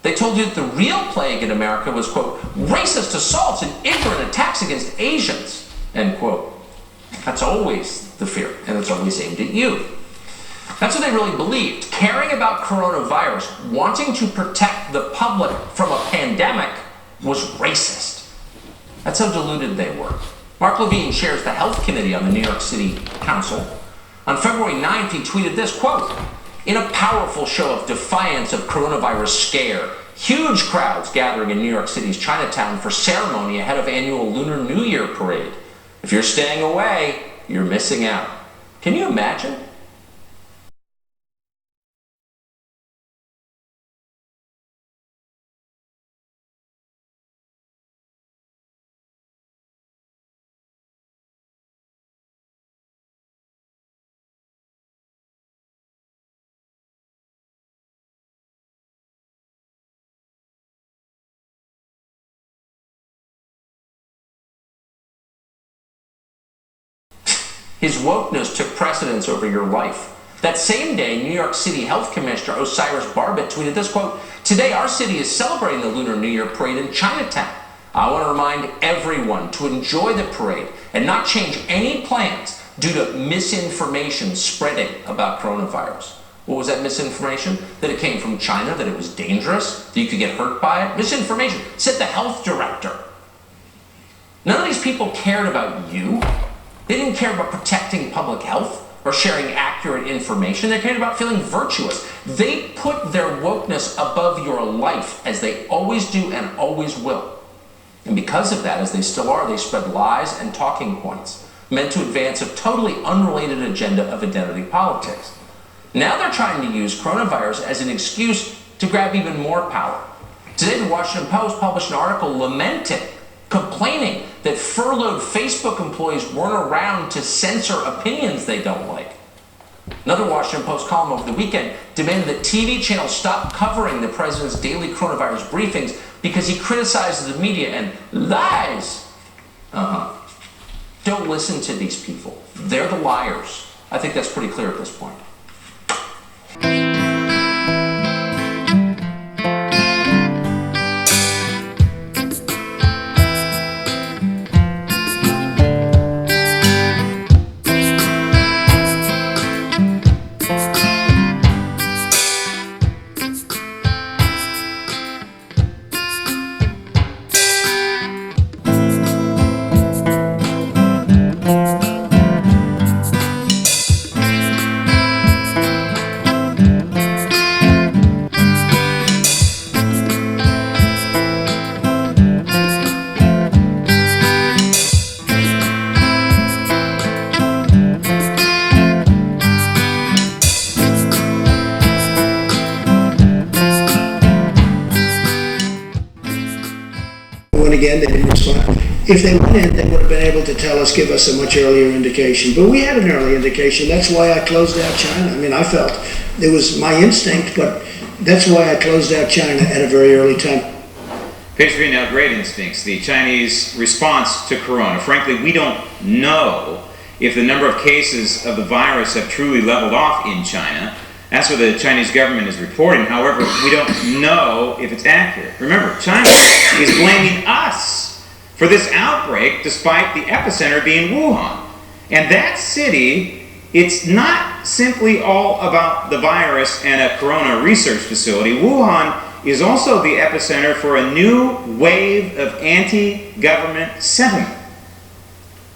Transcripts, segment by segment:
They told you that the real plague in America was, quote, racist assaults and ignorant attacks against Asians, end quote. That's always the fear, and it's always aimed at you. That's what they really believed. Caring about coronavirus, wanting to protect the public from a pandemic, was racist. That's how deluded they were. Mark Levine chairs the Health Committee on the New York City Council. On February 9th, he tweeted this, quote, in a powerful show of defiance of coronavirus scare, huge crowds gathering in New York City's Chinatown for ceremony ahead of annual Lunar New Year parade. If you're staying away, you're missing out. Can you imagine? His wokeness took precedence over your life. That same day, New York City Health Commissioner Osiris Barbett tweeted this, quote, today our city is celebrating the Lunar New Year parade in Chinatown. I want to remind everyone to enjoy the parade and not change any plans due to misinformation spreading about coronavirus. What was that misinformation? That it came from China, that it was dangerous, that you could get hurt by it? Misinformation, said the health director. None of these people cared about you. They didn't care about protecting public health or sharing accurate information. They cared about feeling virtuous. They put their wokeness above your life, as they always do and always will. And because of that, as they still are, they spread lies and talking points meant to advance a totally unrelated agenda of identity politics. Now they're trying to use coronavirus as an excuse to grab even more power. Today, the Washington Post published an article lamenting, complaining that furloughed Facebook employees weren't around to censor opinions they don't like. Another Washington Post column over the weekend demanded that TV channels stop covering the president's daily coronavirus briefings because he criticizes the media and lies. Don't listen to these people. They're the liars. I think that's pretty clear at this point. Again, they didn't respond. If they went in, they would have been able to tell us, give us a much earlier indication. But we had an early indication. That's why I closed out China. I mean, I felt it was my instinct, but that's why I closed out China at a very early time. Picturing now great instincts, the Chinese response to corona. Frankly, we don't know if the number of cases of the virus have truly leveled off in China. That's what the Chinese government is reporting. However, we don't know if it's accurate. Remember, China is blaming us for this outbreak despite the epicenter being Wuhan. And that city, it's not simply all about the virus and a corona research facility. Wuhan is also the epicenter for a new wave of anti-government sentiment.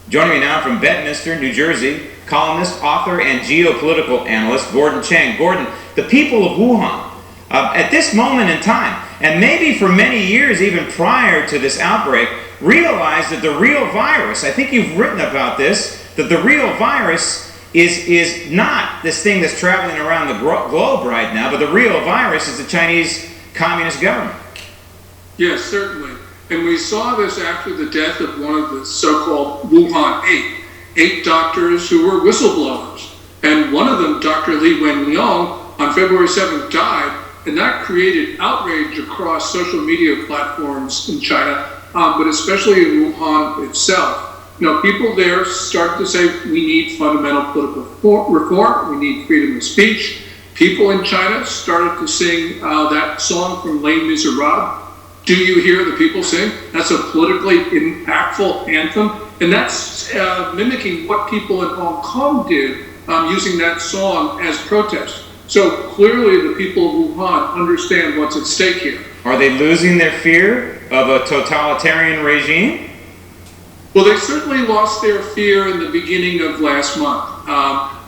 Joining me now from Bedminster, New Jersey, columnist, author, and geopolitical analyst Gordon Chang. Gordon, the people of Wuhan, at this moment in time, and maybe for many years even prior to this outbreak, realized that the real virus, I think you've written about this, that the real virus is not this thing that's traveling around the globe right now, but the real virus is the Chinese Communist government. Yes, certainly. And we saw this after the death of one of the so-called Wuhan 8 doctors who were whistleblowers. And one of them, Dr. Li Wenliang, on February 7th died, and that created outrage across social media platforms in China, but especially in Wuhan itself. You know, people there start to say, we need fundamental political reform, we need freedom of speech, People in China started to sing that song from Les Miserables. Do you hear the people sing? That's a politically impactful anthem, and that's mimicking what people in Hong Kong did using that song as protest. So clearly the people of Wuhan understand what's at stake here. Are they losing their fear of a totalitarian regime? Well, they certainly lost their fear in the beginning of last month.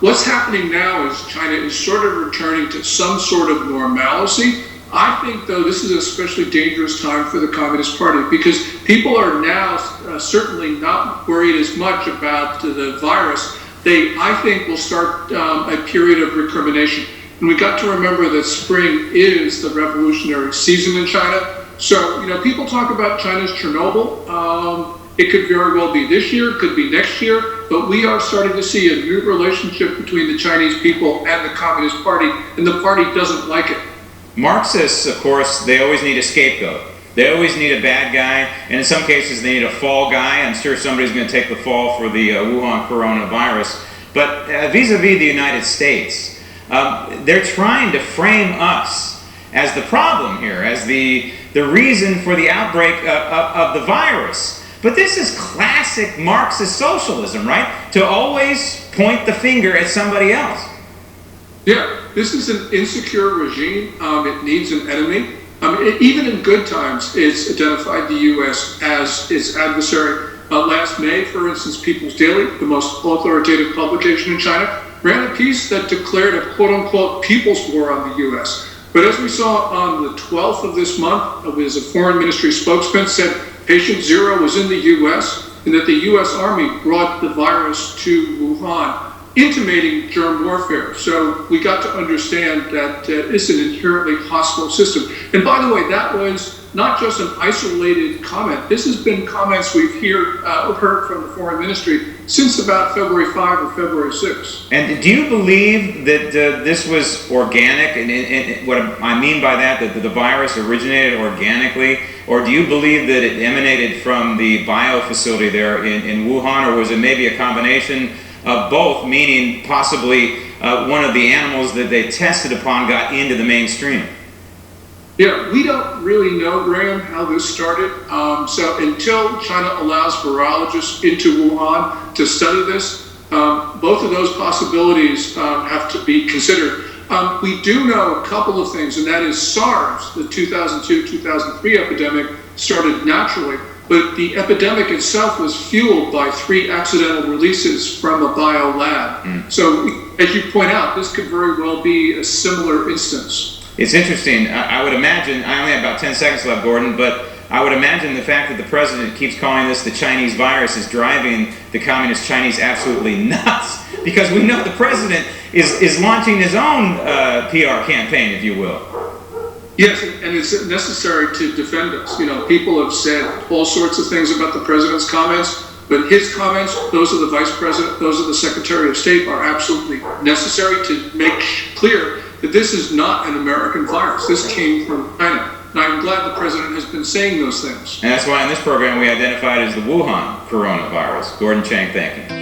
What's happening now is China is sort of returning to some sort of normalcy. I think, though, this is an especially dangerous time for the Communist Party because people are now certainly not worried as much about the virus. They, I think, will start a period of recrimination. And we got to remember that spring is the revolutionary season in China. So, you know, people talk about China's Chernobyl. It could very well be this year, it could be next year, but we are starting to see a new relationship between the Chinese people and the Communist Party, and the party doesn't like it. Marxists, of course, they always need a scapegoat. They always need a bad guy, and in some cases they need a fall guy. I'm sure somebody's going to take the fall for the Wuhan coronavirus. But vis-a-vis the United States, they're trying to frame us as the problem here, as the reason for the outbreak of the virus. But this is classic Marxist socialism, right? To always point the finger at somebody else. Yeah, this is an insecure regime. It needs an enemy. Even in good times, it's identified the U.S. as its adversary. Last May, for instance, People's Daily, the most authoritative publication in China, ran a piece that declared a quote-unquote people's war on the U.S. But as we saw on the 12th of this month, as a foreign ministry spokesman said, patient zero was in the U.S. and that the U.S. Army brought the virus to Wuhan, intimating germ warfare. So we got to understand that it's an inherently hostile system. And by the way, that was not just an isolated comment. This has been comments we've heard from the foreign ministry since about February 5 or February 6. And do you believe that this was organic? And what I mean by that the virus originated organically? Or do you believe that it emanated from the bio facility there in Wuhan? Or was it maybe a combination of both, meaning possibly one of the animals that they tested upon got into the mainstream? Yeah, we don't really know, Graham, how this started. So until China allows virologists into Wuhan to study this, both of those possibilities have to be considered. We do know a couple of things, and that is SARS, the 2002-2003 epidemic, started naturally, but the epidemic itself was fueled by 3 accidental releases from a bio lab. So, as you point out, this could very well be a similar instance. It's interesting. I would imagine, I only have about 10 seconds left, Gordon, but I would imagine the fact that the president keeps calling this the Chinese virus is driving the communist Chinese absolutely nuts, because we know the president is launching his own PR campaign, if you will. Yes, and it's necessary to defend us. You know, people have said all sorts of things about the president's comments, but his comments, those of the vice president, those of the secretary of state, are absolutely necessary to make clear that this is not an American virus. This came from China. And I'm glad the president has been saying those things. And that's why in this program we identified as the Wuhan coronavirus. Gordon Chang, thank you.